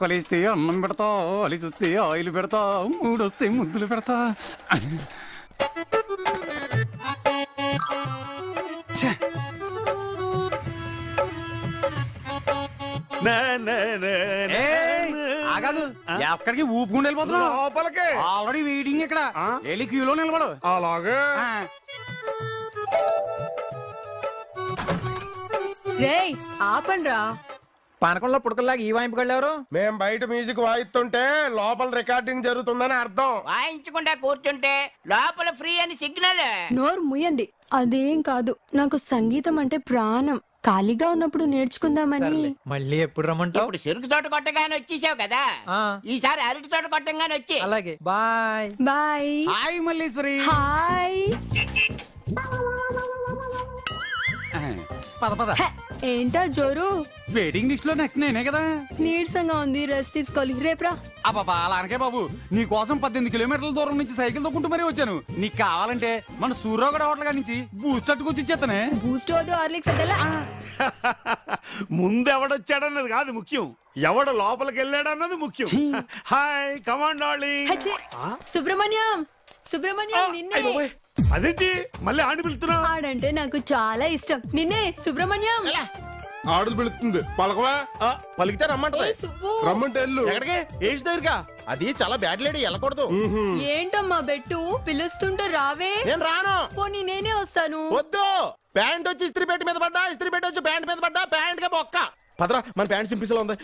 కలిస్తే అన్నం పెడతా, అలిసి వస్తే ఆయిల్ పెడతా, మూడొస్తే ముద్దులు పెడతా. ఎక్కడికి ఊపుకుండా వెళ్ళిపోతున్నావు? లోపలికి. ఆల్రెడీ వెయిటింగ్ ఇక్కడ. వెళ్ళి క్యూలో నిలబడు. అలాగే. రేయ్ ఆపండ్రా. పానకంలో పుడకల్లాగా ఈ వాయింపుకెళ్ళారు. మేం బయట మ్యూజిక్ వాయిస్తుంటే లోపల రికార్డింగ్ జరుగుతుందని అర్థం. వాయించకుండా కూర్చుంటే లోపల ఫ్రీ అని సిగ్నల్. నోరు ముయ్యండి. అదేం కాదు, నాకు సంగీతం అంటే ప్రాణం. ఖాళీగా ఉన్నప్పుడు నేర్చుకుందామని. మళ్ళీ ఎప్పుడు రమ్మంటావు? ఇప్పుడు చెరుకు తోట కొట్టగానే వచ్చేసావు కదా, ఈసారి అరటి తోట కొట్టంగానే వచ్చి. అలాగే. Bye bye. Hi Malleswari. Hi. పద పద. ఏంటా జోరు? వెయిటింగ్ లిస్ట్ లో నెక్స్ట్ నేనే కదా. నీరసంగా ఉంది, రెస్ట్ తీసుకోవాలి. రేపురా. అబ్బా అలానకే బాబు, నీ కోసం 18 కిలోమీటర్ల దూరం నుంచి సైకిల్ తొక్కుంటూ మరీ వచ్చాను. నీకు కావాలంటే మన సూర్యగడ హోటల్ గారి నుంచి బూస్ట్ అట్టుకొచ్చి ఇచ్చేస్తానే. బూస్ట్ వద్దు, హార్లిక్స్ వద్దులా. ముందు ఎవడొచ్చాడన్నది కాదు ముఖ్యం, ఎవడు లోపలికి వెళ్ళాడన్నది ముఖ్యం. Hi command darling. Subrahmanyam, Subrahmanyam నిన్నే. అదేంటి మళ్ళీ ఆడి పిలుతున్నా? ఆడంటే నాకు చాలా ఇష్టం. నిన్నే సుబ్రహ్మణ్యం. ఆడులు పిలుస్తుంది. పలకవా? పలికితే రమ్మంటది. రమ్మంటే వెళ్ళు. ఎక్కడికి? ఏజ్ దగ్గరగా. అది చాలా బ్యాడ్ లేడీ, వెళ్ళకూడదు. ఏంటమ్మా బెట్టు, పిలుస్తుంటే రావే. నేను రాను. పోనీ నేనే వస్తాను. వద్దు. ప్యాంట్ వచ్చి ఇస్త్రీ పెట్టి మీద పడ్డా, ఇస్త్రీ పెట్టి వచ్చి ప్యాంట్ మీద పడ్డా, ప్యాంట్ గా బొక్క. పదరా, మన ప్యాంట్ సింపిల్స్ లో ఉంది.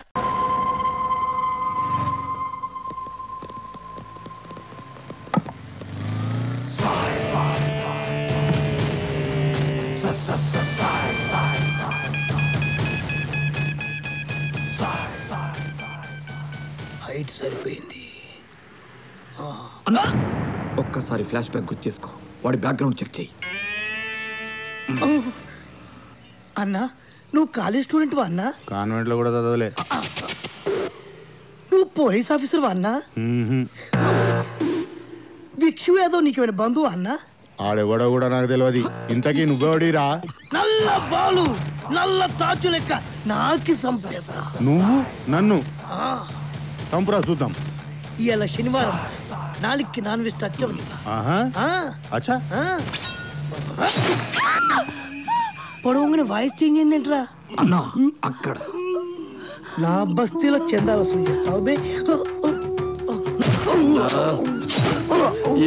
హైట్ సరిపోయింది. ఒక్కసారి ఫ్లాష్ బ్యాక్ గుర్తు చేసుకో, వాడి బ్యాక్గ్రౌండ్ చెక్ చెయ్యి. అన్నా నువ్వు కాలేజ్ స్టూడెంట్ వా అన్నా? కాన్వెంట్ లో కూడా చదవలే. నువ్వు పోలీస్ ఆఫీసర్ వా అన్నా? భిక్షు యాదవ్ నీకేమైనా బంధువు అన్నా? ఆడెవడో కూడా నాకు తెలియదు. ఇంతకీ నువ్వెవడిరా? నల్ల బాలు, నల్ల తాచు లెక్క నాకి సంపేత. నువ్వు నన్ను సంపురా చూద్దాం. ఇవాళ శనివారం, నాలుగుకి నాన్ వెజ్ టచ్ అవ్వదు. అచ్చా. పొడవుగానే వాయిస్ చేంజ్ అయిందేంట్రా? అన్నా అక్కడ నా బస్తీలో చందాలు వసూలు చేస్తావు బే.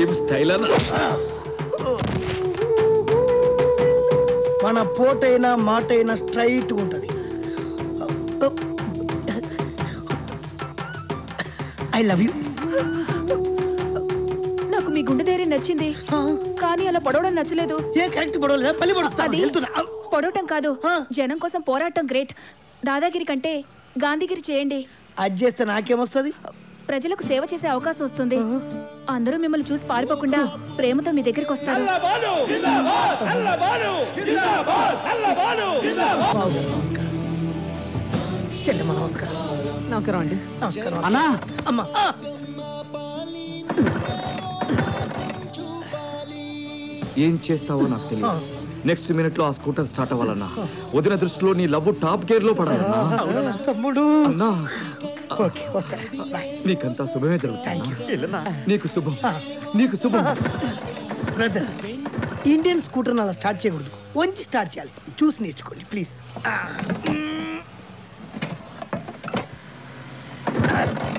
ఏం స్టైల్ అన్నా? మన పోటైనా మాటైనా స్ట్రైట్ ఉంటది. I love you. నాకు మీ గుండె ధైర్యం నచ్చింది, కానీ అలా పొడవడం నచ్చలేదు. ఏ కరెక్ట్ పొడవలేదా? మళ్ళీ పొడుస్తా. పొడవటం కాదు, జనం కోసం పోరాటం గ్రేట్. దాదాగిరి కంటే గాంధీగిరి చేయండి. అది చేస్తే నాకేమొస్తుంది? ప్రజలకు సేవ చేసే అవకాశం వస్తుంది. అందరూ మిమ్మల్ని చూసి పారిపోకుండా ప్రేమతో మీ దగ్గరికి వస్తారు. చెల్లెమ్మ నమస్కారం. నమస్కారం అండి. నమస్కారం అన్నా. అమ్మా. ఏం చేస్తావో నాకు తెలియదు. నెక్స్ట్ మినిట్ లో ఆ స్కూటర్ స్టార్ట్ అవ్వాలన్నా. వదిన దృష్టిలో నీ లవ్ టాప్ గేర్ లో పడాలన్నా. తమ్ముడు అన్నా వస్తా. నీకంతా శుభమే జరుగుతుంది. నీకు శుభం, నీకు శుభం. బ్రదర్, ఇండియన్ స్కూటర్ అలా స్టార్ట్ చేయకూడదు, వంచి స్టార్ట్ చేయాలి. చూసి నేర్చుకోండి ప్లీజ్.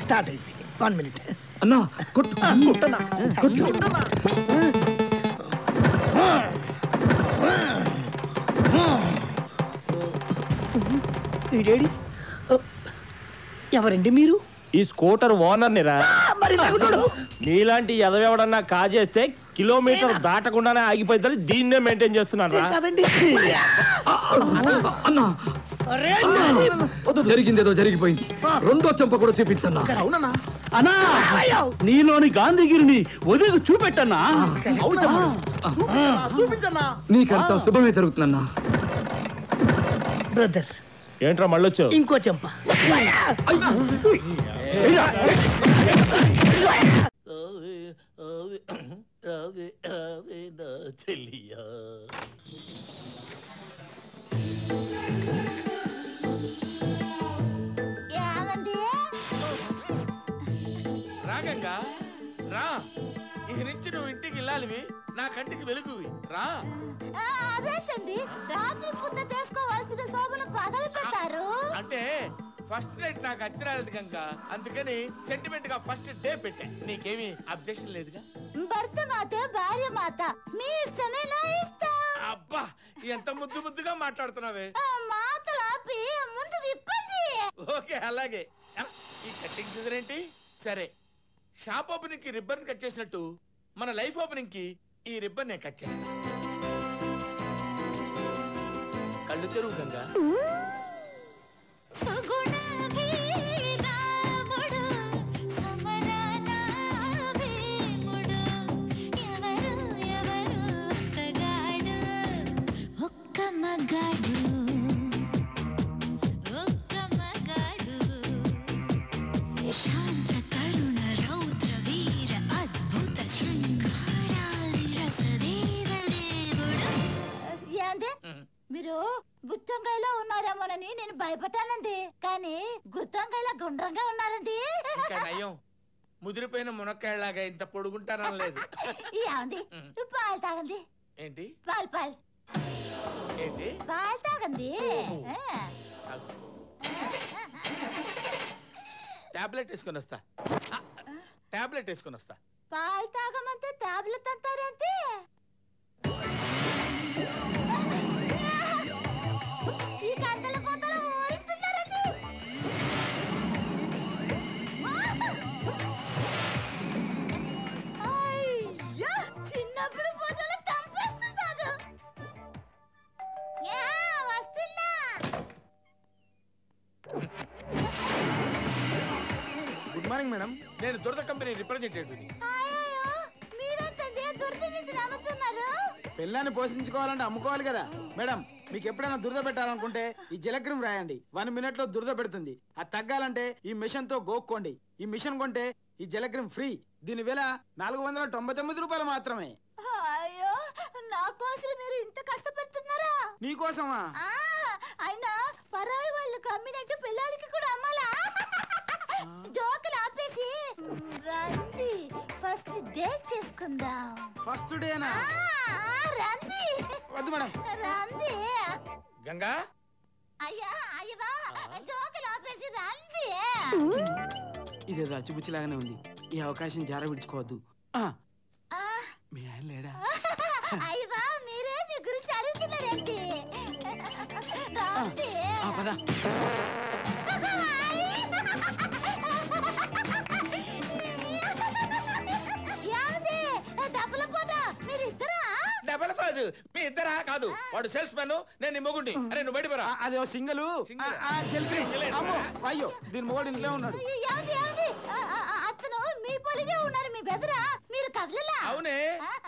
స్టార్ట్ అయింది. 1 minute. అన్నా కొట్టు కొట్టనా కొట్టు. ఇదేడి ఎవరండి మీరు? ఈ స్కూటర్ ఓనర్ నిరా. నీలాంటి ఎదవెవడన్నా కాజేస్తే కిలోమీటర్ దాటకుండానే ఆగిపోయిందని దీన్నే మెయింటైన్ చేస్తున్నాను. జరిగిందేదో జరిగిపోయింది. రెండో చెంప కూడా చూపించన్నా. అన్నా నీలోని గాంధీగిరిని వదిలికి చూపెట్టన్నా. చూపించన్నా. నీకంతా శుభమే జరుగుతుందన్నా. బ్రదర్ ఏంట్రా మళ్ళొచ్చావు? ఇంకో చెంప. రాగంగా రా. ఇక నుంచి నువ్వు ఇంటికి వెళ్ళాలివి, నా కంటికి వెలుగువి. రా. అదేంటండి రాత్రి పూట చేసుకోవాల్సిన శోభను పగలు పెట్టారు. అంటే ఫస్ట్ నైట్ నాకు అచ్చరాలేదు గంగా, అందుకని సెంటిమెంట్ గా ఫస్ట్ డే పెట్టా. నీకేమి అబ్జెక్షన్ లేదుగా? భర్త మాత భార్య మాత మీ ఇష్టమే నా ఇష్టం. అబ్బా ఎంత ముద్దు ముద్దుగా మాట్లాడుతున్నావే. మాటలు ఆపి ముందు విప్పండి. ఓకే అలాగే. ఈ కటింగ్ సీజన్ ఏంటి? సరే, షాప్ ఓపెనింగ్ కి రిబ్బన్ కట్ చేసినట్టు మన లైఫ్ ఓపెనింగ్ కి ఈ రిబ్బన్ నేను కట్ చేస్తాను. కళ్ళు తెరువు గంగా. మీరు గుత్తంకాయలో ఉన్నారేమోనని నేను భయపడ్డానండి, కానీ గుత్తంకాయలో గుండ్రంగా ఉన్నారండి. నయం, ముదిరిపోయిన మునక్కాయలాగా ఇంత పొడుగుంటానా లేదు. ఏమండి పాలు తాగండి. ఏంటి? పాలు పాలు ఏంటి? పాలు తాగండి. టాబ్లెట్ వేసుకొని వస్తా. టాబ్లెట్ వేసుకొని వస్తా. పాలు తాగమంటే టాబ్లెట్ అంటారేంటి? ఈ గంటల కోతలు ఊరిస్తున్నారండి. అయ్యో చిన్నప్పుడు పూజలు చంపేస్తున్నాడు. వస్తున్నా. Good morning madam. నేను దురద కంపెనీ రిప్రజెంటేటివ్. మీరేంటండి దురద మిషన్ అమ్ముతున్నారు? పిల్లాన్ని పోషించుకోవాలంటే అమ్ముకోవాలి కదా మేడం. మీకు ఎప్పుడైనా దురద పెట్టాలనుకుంటే ఈ జలక్రీమ్ రాయండి, 1 minute లో దురద పెడుతుంది. అది తగ్గాలంటే ఈ మిషన్ తో గోక్కోండి. ఈ మిషన్ కొంటే ఈ జలక్రీమ్ ఫ్రీ. దీని విల 499 రూపాయలు మాత్రమే. అయ్యో నా కోసం మీరు ఇంత కష్టపడుతున్నారా? నీకోసమా? అయినా పరాయి వాళ్ళకి అమ్మినట్టు పిల్లలకి కూడా అమ్మాలా? జోకులు ఆపేసి రండి ఫస్ట్ డేట్ చేసుకుందాం. ఫస్ట్ డేనా? రండి. వద్దు మేడం. రండి. గంగా అయ్యా అయ్యా జోకులు ఆపేసి రండి. ఇదేదో అచ్చుపుచ్చిలాగానే ఉంది. ఈ అవకాశం జార విడుచుకోవద్దు. మీ ఆయన లేడా? అయ్యా మీరే మీ గురించి అడుగుతున్నారేంటి? రండి. పద. డబల్ ఫాజు మీ ఇద్దరా? కాదు, వాడు సేల్స్ మ్యాన్, నేను నీ మొగుండి. అరే నువ్వు బయట పరా. అదే సింగల్. అయ్యో దీని మొగుడు ఇంట్లో ఉన్నాడు. అతను మీ పొలిగే ఉన్నారు. మీ బెదరా మీరు కదలలా? అవునే,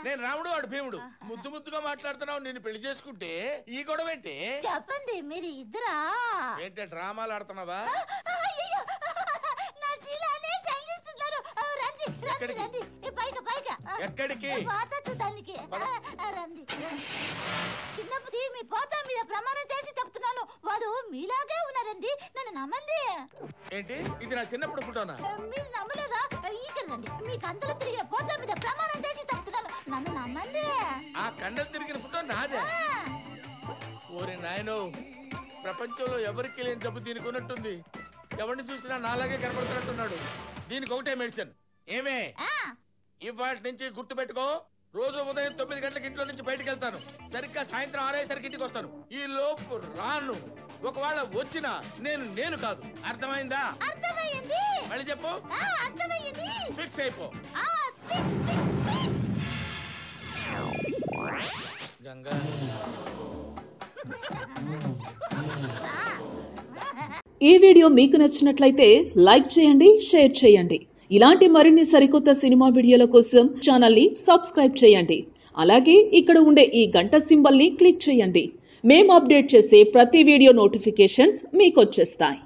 నేను రాముడు వాడు భీముడు. ముద్దు ముద్దుగా మాట్లాడుతున్నావు. నేను పెళ్లి చేసుకుంటే ఈ గొడవ ఏంటి? చెప్పండి మీరు ఇద్దరా? ఏంటి డ్రామాలు ఆడుతున్నావా? ఎక్కడికి? చూడడానికి రండి. చిన్నప్పుడు మీ పోతా మీద ప్రమాణం చేసి చెప్తున్నాను, వాడు మీలాగే ఉన్నారండి. నన్ను నమ్మండి. ఏంటి ఇది? నా చిన్నప్పుడు ఫోటోనా? మీరు నమ్మలేదా? ఇక్కడ రండి. మీ కందలు తిరిగిన పోతా మీద ప్రమాణం చేసి చెప్తున్నాను, నన్ను నమ్మండి. ఆ కండలు తిరిగిన ఫోటో నాదే. ఓరి నాయనో, ప్రపంచంలో ఎవరికి లేని జబ్బు దీనికి ఉన్నట్టుంది. ఎవరిని చూసినా నాలాగే కనపడుతున్నట్టున్నాడు. దీనికి ఒకటే మెడిసిన్. ఏమే ఇవాటి నుంచి గుర్తు పెట్టుకో, రోజు ఉదయం 9 గంటలకు ఇంట్లో నుంచి బయటకు వెళ్తాను. సరిగ్గా సాయంత్రం 6 ఇంటికి వస్తాను. ఈ లోపు రాను. ఒకవేళ వచ్చినా నేను కాదు. అర్థమైందా? అర్థమైంది. మళ్ళీ చెప్పు. అర్థమైంది. ఫిక్స్ అయిపో. గంగా ఈ వీడియో మీకు నచ్చినట్లయితే లైక్ చేయండి, షేర్ చేయండి. ఇలాంటి మరిన్ని సరికొత్త సినిమా వీడియోల కోసం ఛానల్ని సబ్స్క్రైబ్ చేయండి. అలాగే ఇక్కడ ఉండే ఈ గంట సింబల్ని క్లిక్ చేయండి. మేము అప్డేట్ చేసే ప్రతి వీడియో నోటిఫికేషన్స్ మీకు వచ్చేస్తాయి.